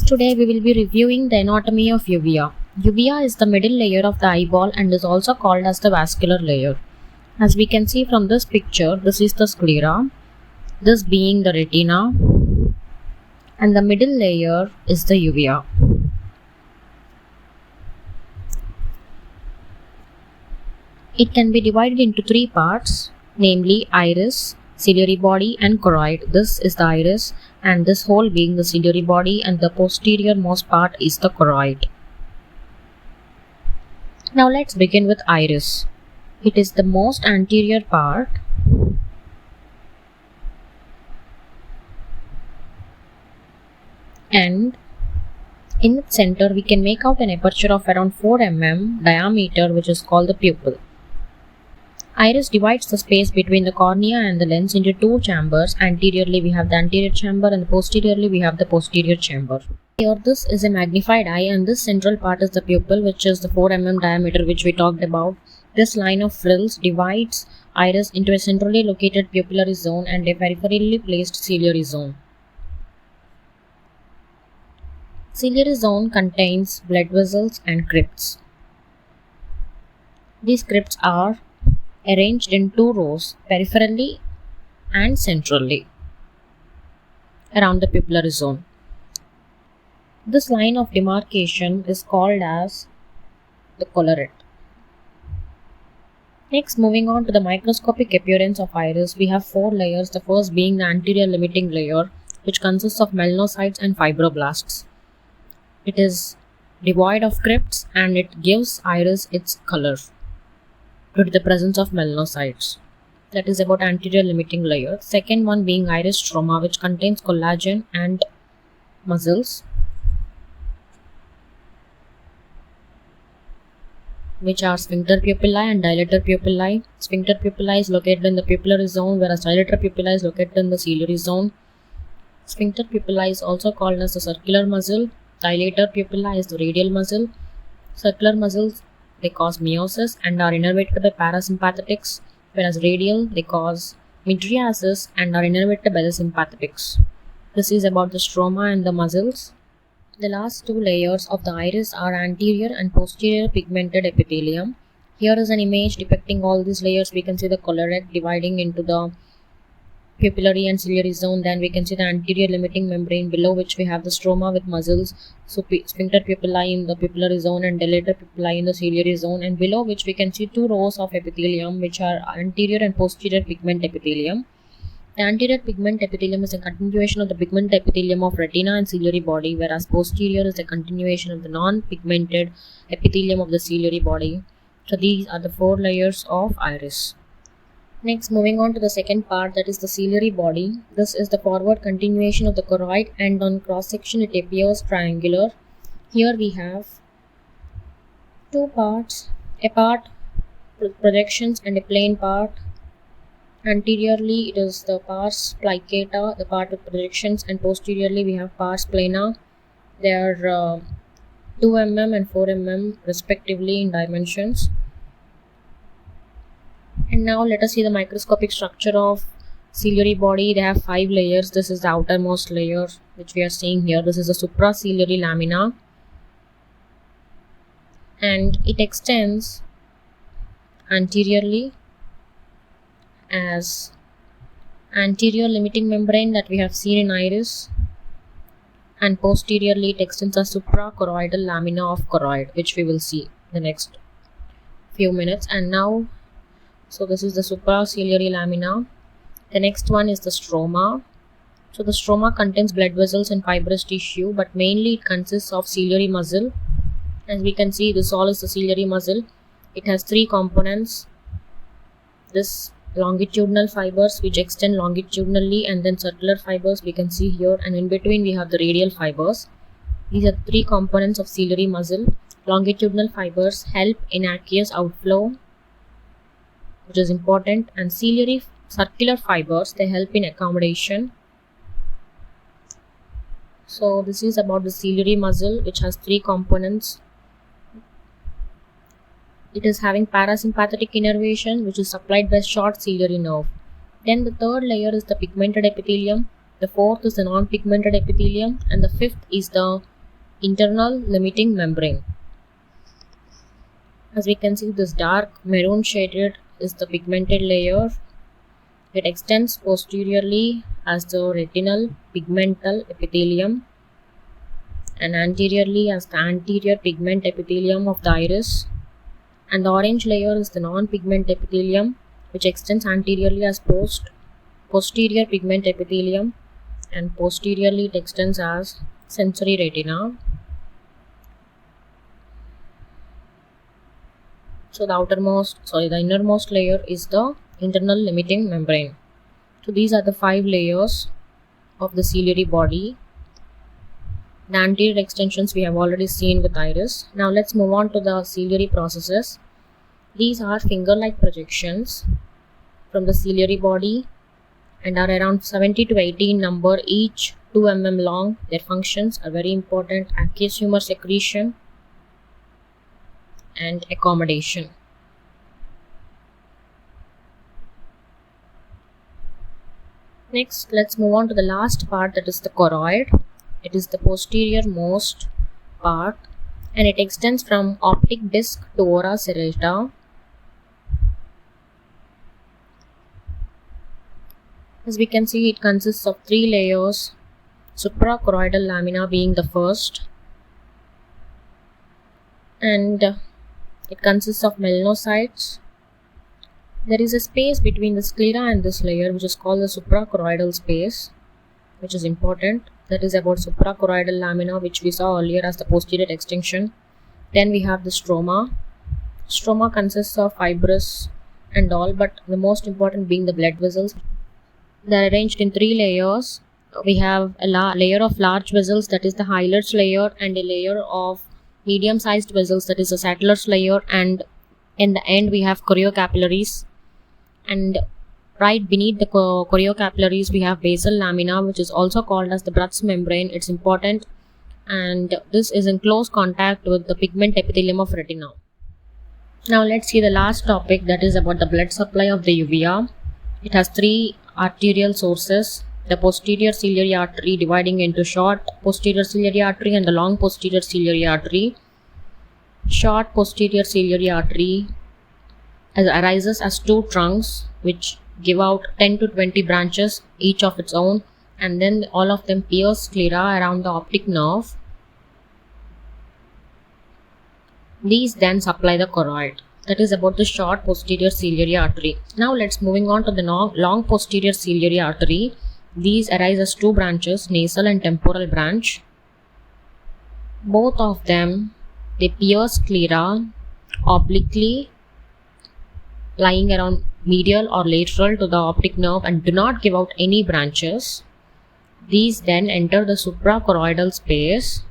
Today we will be reviewing the anatomy of uvea. Uvea is the middle layer of the eyeball and is also called as the vascular layer. As we can see from this picture, this is the sclera, this being the retina, and the middle layer is the uvea. It can be divided into three parts, namely iris, ciliary body and choroid. This is the iris and this whole being the ciliary body, and the posterior most part is the choroid. Now let's begin with iris. It is the most anterior part and in its center we can make out an aperture of around 4 mm diameter, which is called the pupil. Iris divides the space between the cornea and the lens into two chambers. Anteriorly we have the anterior chamber and posteriorly we have the posterior chamber. Here this is a magnified eye and this central part is the pupil, which is the 4 mm diameter which we talked about. This line of frills divides iris into a centrally located pupillary zone and a peripherally placed ciliary zone. Ciliary zone contains blood vessels and crypts. These crypts are arranged in two rows, peripherally and centrally, around the pupillary zone. This line of demarcation is called as the collarette. Next, moving on to the microscopic appearance of iris, we have four layers, the first being the anterior limiting layer, which consists of melanocytes and fibroblasts. It is devoid of crypts and it gives iris its color due to the presence of melanocytes. That is about anterior limiting layer. Second one being iris stroma, which contains collagen and muscles, which are sphincter pupillae and dilator pupillae. Sphincter pupillae is located in the pupillary zone, whereas dilator pupillae is located in the ciliary zone. Sphincter pupillae is also called as the circular muscle. Dilator pupillae is the radial muscle. Circular muscles, they cause meiosis and are innervated by parasympathetics, whereas radial, they cause mydriasis and are innervated by the sympathetics. This is about the stroma and the muscles. The last two layers of the iris are anterior and posterior pigmented epithelium. Here is an image depicting all these layers. We can see the collarette dividing into the pupillary and ciliary zone. Then we can see the anterior limiting membrane, below which we have the stroma with muscles, so sphincter pupillae in the pupillary zone and dilator pupillae in the ciliary zone, and below which we can see two rows of epithelium, which are anterior and posterior pigment epithelium. The anterior pigment epithelium is a continuation of the pigment epithelium of retina and ciliary body, whereas posterior is a continuation of the non-pigmented epithelium of the ciliary body. So these are the four layers of iris. Next, moving on to the second part, that is the ciliary body. This is the forward continuation of the choroid and on cross section it appears triangular. Here we have two parts, a part projections and a plane part. Anteriorly it is the pars plicata, the part with projections, and posteriorly we have pars plana. They are 2 mm and 4 mm respectively in dimensions. And now let us see the microscopic structure of ciliary body. They have 5 layers. This is the outermost layer which we are seeing here. This is the supraciliary lamina and it extends anteriorly as anterior limiting membrane that we have seen in iris, and posteriorly it extends as suprachoroidal lamina of choroid, which we will see in the next few minutes. And now, so this is the supraciliary lamina. The next one is the stroma. So the stroma contains blood vessels and fibrous tissue, but mainly it consists of ciliary muscle. As we can see, this all is the ciliary muscle. It has three components. This longitudinal fibers which extend longitudinally, and then circular fibers we can see here, and in between we have the radial fibers. These are three components of ciliary muscle. Longitudinal fibers help in aqueous outflow, which is important, and ciliary circular fibers, they help in accommodation. So this is about the ciliary muscle, which has three components. It is having parasympathetic innervation, which is supplied by short ciliary nerve. Then the third layer is the pigmented epithelium. The fourth is the non-pigmented epithelium, and the fifth is the internal limiting membrane. As we can see, this dark maroon shaded is the pigmented layer. It extends posteriorly as the retinal pigmental epithelium and anteriorly as the anterior pigment epithelium of the iris. And the orange layer is the non-pigment epithelium, which extends anteriorly as posterior pigment epithelium, and posteriorly it extends as sensory retina. So the innermost layer is the internal limiting membrane. So these are the 5 layers of the ciliary body. The anterior extensions we have already seen with iris. Now let's move on to the ciliary processes. These are finger-like projections from the ciliary body and are around 70 to 80 in number, each 2 mm long. Their functions are very important: aqueous humor secretion and accommodation. Next, let's move on to the last part, that is the choroid. It is the posterior most part and it extends from optic disc to ora serrata. As we can see, it consists of 3 layers, suprachoroidal lamina being the first, and it consists of melanocytes. There is a space between the sclera and this layer which is called the suprachoroidal space, which is important. That is about suprachoroidal lamina, which we saw earlier as the posterior extension. Then we have the stroma. Stroma consists of fibrous and all, but the most important being the blood vessels. They are arranged in 3 layers. We have a layer of large vessels, that is the Hylar's layer, and a layer of medium-sized vessels, that is the Sattler's layer, and in the end we have choriocapillaries. And right beneath the choriocapillaries we have basal lamina, which is also called as the Bruch's membrane. It's important, and this is in close contact with the pigment epithelium of retina. Now let's see the last topic, that is about the blood supply of the uvea. It has 3 arterial sources: the posterior ciliary artery dividing into short posterior ciliary artery and the long posterior ciliary artery. Short posterior ciliary artery arises as 2 trunks which give out 10 to 20 branches each of its own, and then all of them pierce sclera around the optic nerve. These then supply the choroid. That is about the short posterior ciliary artery. Now let's moving on to the long posterior ciliary artery. These arise as 2 branches, nasal and temporal branch. Both of them, they pierce sclera obliquely, lying around medial or lateral to the optic nerve, and do not give out any branches. These then enter the suprachoroidal space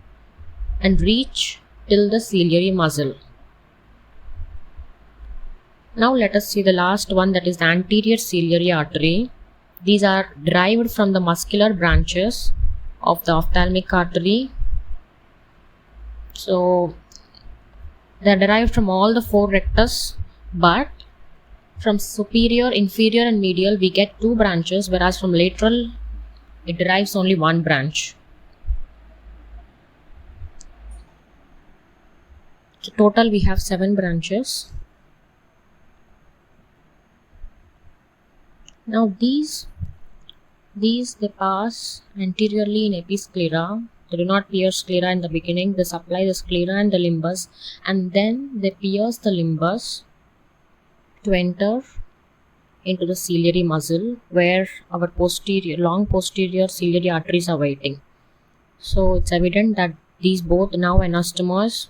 and reach till the ciliary muscle. Now let us see the last one, that is the anterior ciliary artery. These are derived from the muscular branches of the ophthalmic artery. So they are derived from all the 4 rectus, but from superior, inferior and medial we get 2 branches, whereas from lateral it derives only 1 branch. So total we have 7 branches. Now these they pass anteriorly in episclera. They do not pierce sclera in the beginning. They supply the sclera and the limbus, and then they pierce the limbus to enter into the ciliary muscle, where our long posterior ciliary arteries are waiting. So it's evident that these both now anastomose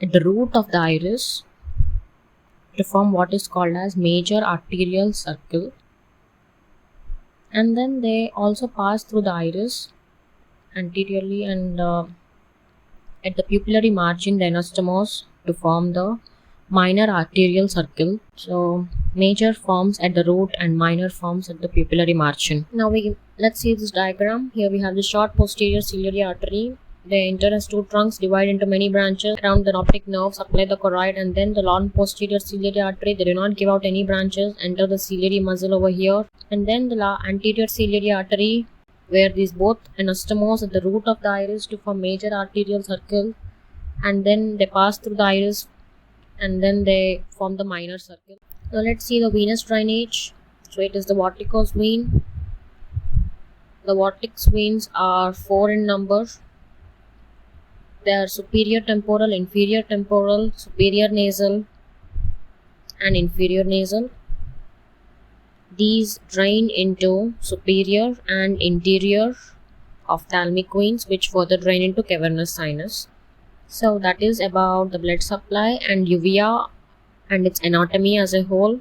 at the root of the iris to form what is called as major arterial circle, and then they also pass through the iris anteriorly and at the pupillary margin they anastomose to form the minor arterial circle. So major forms at the root and minor forms at the pupillary margin. Now let's see this diagram. Here we have the short posterior ciliary artery. They enter as 2 trunks, divide into many branches around the optic nerve, supply the choroid, and then the long posterior ciliary artery. They do not give out any branches, enter the ciliary muscle over here, and then the anterior ciliary artery where these both anastomose at the root of the iris to form major arterial circle, and then they pass through the iris and then they form the minor circle. Now let's see the venous drainage. So it is the varicose vein. The vortex veins are 4 in number. They are superior temporal, inferior temporal, superior nasal, and inferior nasal. These drain into superior and interior ophthalmic veins, which further drain into cavernous sinus. So that is about the blood supply and uvea and its anatomy as a whole.